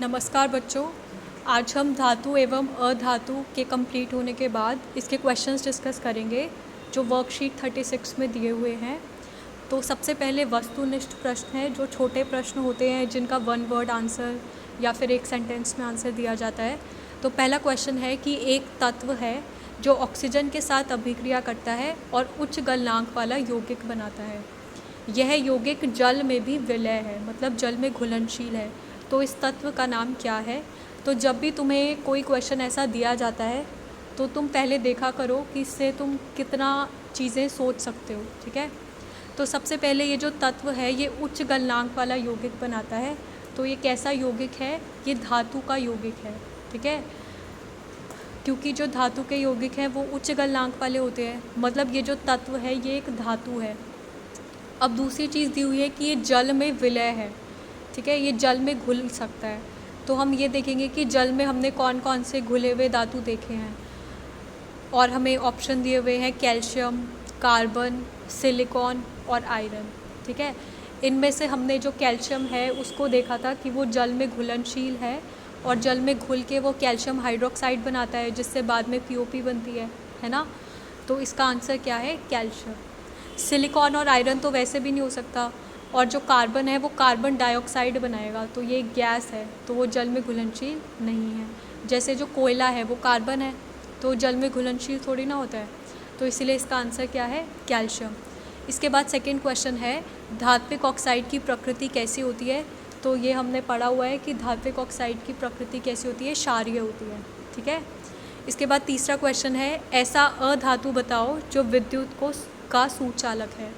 नमस्कार बच्चों, आज हम धातु एवं अधातु के कंप्लीट होने के बाद इसके क्वेश्चंस डिस्कस करेंगे जो वर्कशीट 36 में दिए हुए हैं। तो सबसे पहले वस्तुनिष्ठ प्रश्न है, जो छोटे प्रश्न होते हैं जिनका वन वर्ड आंसर या फिर एक सेंटेंस में आंसर दिया जाता है। तो पहला क्वेश्चन है कि एक तत्व है जो ऑक्सीजन के साथ अभिक्रिया करता है और उच्च गलनांक वाला यौगिक बनाता है। यह यौगिक जल में भी विलय है, मतलब जल में घुलनशील है। तो इस तत्व का नाम क्या है? तो जब भी तुम्हें कोई क्वेश्चन ऐसा दिया जाता है तो तुम पहले देखा करो कि इससे तुम कितना चीज़ें सोच सकते हो। ठीक है, तो सबसे पहले ये जो तत्व है ये उच्च गलनांक वाला यौगिक बनाता है। तो ये कैसा यौगिक है? ये धातु का यौगिक है। ठीक है, क्योंकि जो धातु के यौगिक हैं वो उच्च गलनांक वाले होते हैं, मतलब ये जो तत्व है ये एक धातु है। अब दूसरी चीज़ दी हुई है कि ये जल में विलय है। ठीक है, ये जल में घुल सकता है। तो हम ये देखेंगे कि जल में हमने कौन कौन से घुले हुए धातु देखे हैं, और हमें ऑप्शन दिए हुए हैं कैल्शियम, कार्बन, सिलिकॉन और आयरन। ठीक है, इनमें से हमने जो कैल्शियम है उसको देखा था कि वो जल में घुलनशील है और जल में घुल के वो कैल्शियम हाइड्रोक्साइड बनाता है जिससे बाद में POP बनती है ना। तो इसका आंसर क्या है? कैल्शियम। सिलिकॉन और आयरन तो वैसे भी नहीं हो सकता, और जो कार्बन है वो कार्बन डाइऑक्साइड बनाएगा, तो ये गैस है, तो वो जल में घुलनशील नहीं है। जैसे जो कोयला है वो कार्बन है, तो जल में घुलनशील थोड़ी ना होता है। तो इसीलिए इसका आंसर क्या है? कैल्शियम। इसके बाद सेकंड क्वेश्चन है, धात्विक ऑक्साइड की प्रकृति कैसी होती है? तो ये हमने पढ़ा हुआ है कि धात्विक ऑक्साइड की प्रकृति कैसी होती है? क्षारीय होती है। ठीक है, इसके बाद तीसरा क्वेश्चन है, ऐसा अधातु बताओ जो विद्युत का सुचालक है।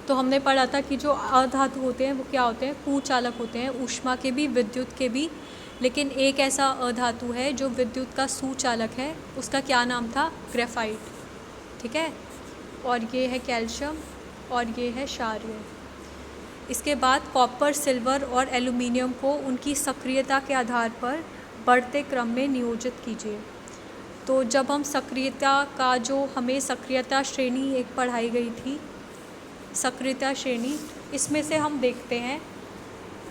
तो हमने पढ़ा था कि जो अधातु होते हैं वो क्या होते हैं? कुचालक होते हैं, ऊष्मा के भी विद्युत के भी। लेकिन एक ऐसा अधातु है जो विद्युत का सुचालक है, उसका क्या नाम था? ग्रेफाइट। ठीक है, और ये है कैल्शियम और ये है क्षारीय। इसके बाद कॉपर, सिल्वर और एल्यूमिनियम को उनकी सक्रियता के आधार पर बढ़ते क्रम में नियोजित कीजिए। तो जब हम सक्रियता का, जो हमें सक्रियता श्रेणी एक पढ़ाई गई थी, सक्रियता श्रेणी, इसमें से हम देखते हैं।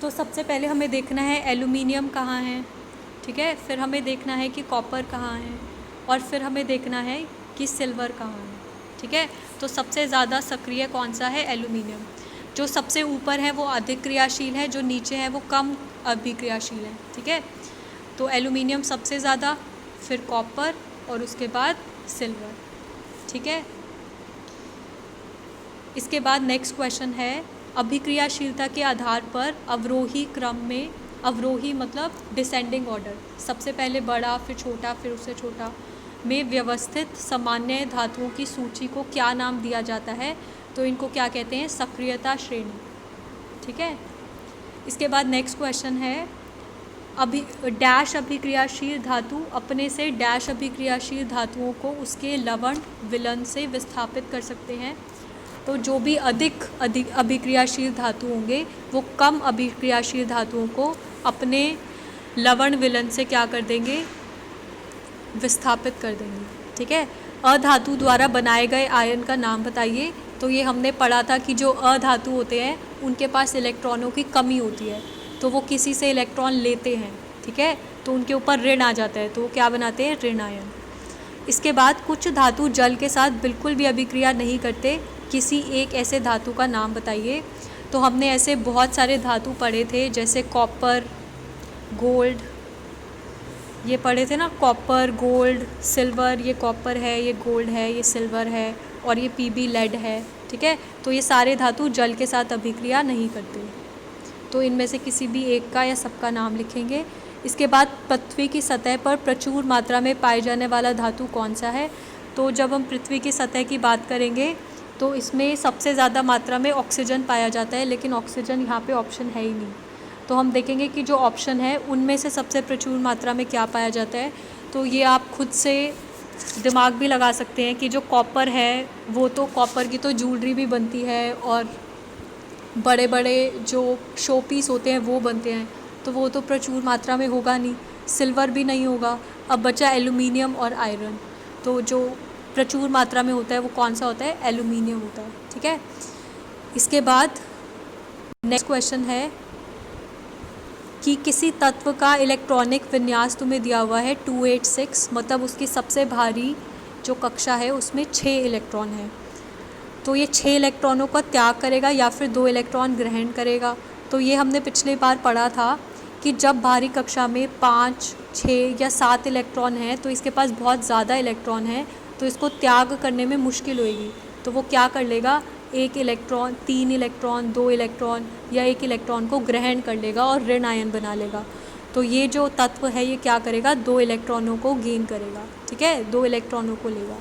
तो सबसे पहले हमें देखना है एल्यूमिनियम कहाँ है। ठीक है, फिर हमें देखना है कि कॉपर कहाँ है, और फिर हमें देखना है कि सिल्वर कहाँ है। ठीक है, तो सबसे ज़्यादा सक्रिय कौन सा है? एल्यूमिनियम। जो सबसे ऊपर है वो अधिक क्रियाशील है, जो नीचे है वो कम अभिक्रियाशील है। ठीक है, तो एल्यूमिनियम सबसे ज़्यादा, फिर कॉपर और उसके बाद सिल्वर। ठीक है, इसके बाद नेक्स्ट क्वेश्चन है, अभिक्रियाशीलता के आधार पर अवरोही क्रम में, अवरोही मतलब डिसेंडिंग ऑर्डर, सबसे पहले बड़ा फिर छोटा फिर उससे छोटा, में व्यवस्थित सामान्य धातुओं की सूची को क्या नाम दिया जाता है? तो इनको क्या कहते हैं? सक्रियता श्रेणी। ठीक है, इसके बाद नेक्स्ट क्वेश्चन है, डैश अभिक्रियाशील धातु अपने से डैश अभिक्रियाशील धातुओं को उसके लवण विलयन से विस्थापित कर सकते हैं। तो जो भी अधिक अभिक्रियाशील धातु होंगे वो कम अभिक्रियाशील धातुओं को अपने लवण विलयन से क्या कर देंगे? विस्थापित कर देंगे। ठीक है, अधातु द्वारा बनाए गए आयन का नाम बताइए। तो ये हमने पढ़ा था कि जो अधातु होते हैं उनके पास इलेक्ट्रॉनों की कमी होती है, तो वो किसी से इलेक्ट्रॉन लेते हैं। ठीक है, तो उनके ऊपर ऋण आ जाता है, तो वो क्या बनाते हैं? ऋण आयन। इसके बाद कुछ धातु जल के साथ बिल्कुल भी अभिक्रिया नहीं करते, किसी एक ऐसे धातु का नाम बताइए। तो हमने ऐसे बहुत सारे धातु पढ़े थे, जैसे कॉपर, गोल्ड, ये पढ़े थे ना, कॉपर, गोल्ड, सिल्वर। ये कॉपर है, ये गोल्ड है, ये सिल्वर है, और ये Pb लेड है। ठीक है, तो ये सारे धातु जल के साथ अभिक्रिया नहीं करते। तो इनमें से किसी भी एक का या सबका नाम लिखेंगे। इसके बाद पृथ्वी की सतह पर प्रचुर मात्रा में पाए जाने वाला धातु कौन सा है? तो जब हम पृथ्वी की सतह की बात करेंगे तो इसमें सबसे ज़्यादा मात्रा में ऑक्सीजन पाया जाता है, लेकिन ऑक्सीजन यहाँ पे ऑप्शन है ही नहीं। तो हम देखेंगे कि जो ऑप्शन है उनमें से सबसे प्रचुर मात्रा में क्या पाया जाता है। तो ये आप खुद से दिमाग भी लगा सकते हैं कि जो कॉपर है वो, तो कॉपर की तो ज्वेलरी भी बनती है और बड़े बड़े जो शो पीस होते हैं वो बनते हैं, तो वो तो प्रचुर मात्रा में होगा नहीं। सिल्वर भी नहीं होगा। अब बचा एल्यूमिनियम और आयरन, तो जो प्रचुर मात्रा में होता है वो कौन सा होता है? एल्यूमिनियम होता है। ठीक है, इसके बाद नेक्स्ट क्वेश्चन है, कि किसी तत्व का इलेक्ट्रॉनिक विन्यास तुम्हें दिया हुआ है 286, मतलब उसकी सबसे भारी जो कक्षा है उसमें 6 इलेक्ट्रॉन है, तो ये 6 इलेक्ट्रॉनों का त्याग करेगा या फिर 2 इलेक्ट्रॉन ग्रहण करेगा। तो ये हमने पिछली बार पढ़ा था कि जब भारी कक्षा में 5, 6 या 7 इलेक्ट्रॉन हैं तो इसके पास बहुत ज़्यादा इलेक्ट्रॉन है, तो इसको त्याग करने में मुश्किल होएगी। तो वो क्या कर लेगा, 1 इलेक्ट्रॉन, 3 इलेक्ट्रॉन, 2 इलेक्ट्रॉन या 1 इलेक्ट्रॉन को ग्रहण कर लेगा और ऋण आयन बना लेगा। तो ये जो तत्व है ये क्या करेगा, 2 इलेक्ट्रॉनों को गेन करेगा, ठीक है, 2 इलेक्ट्रॉनों को लेगा।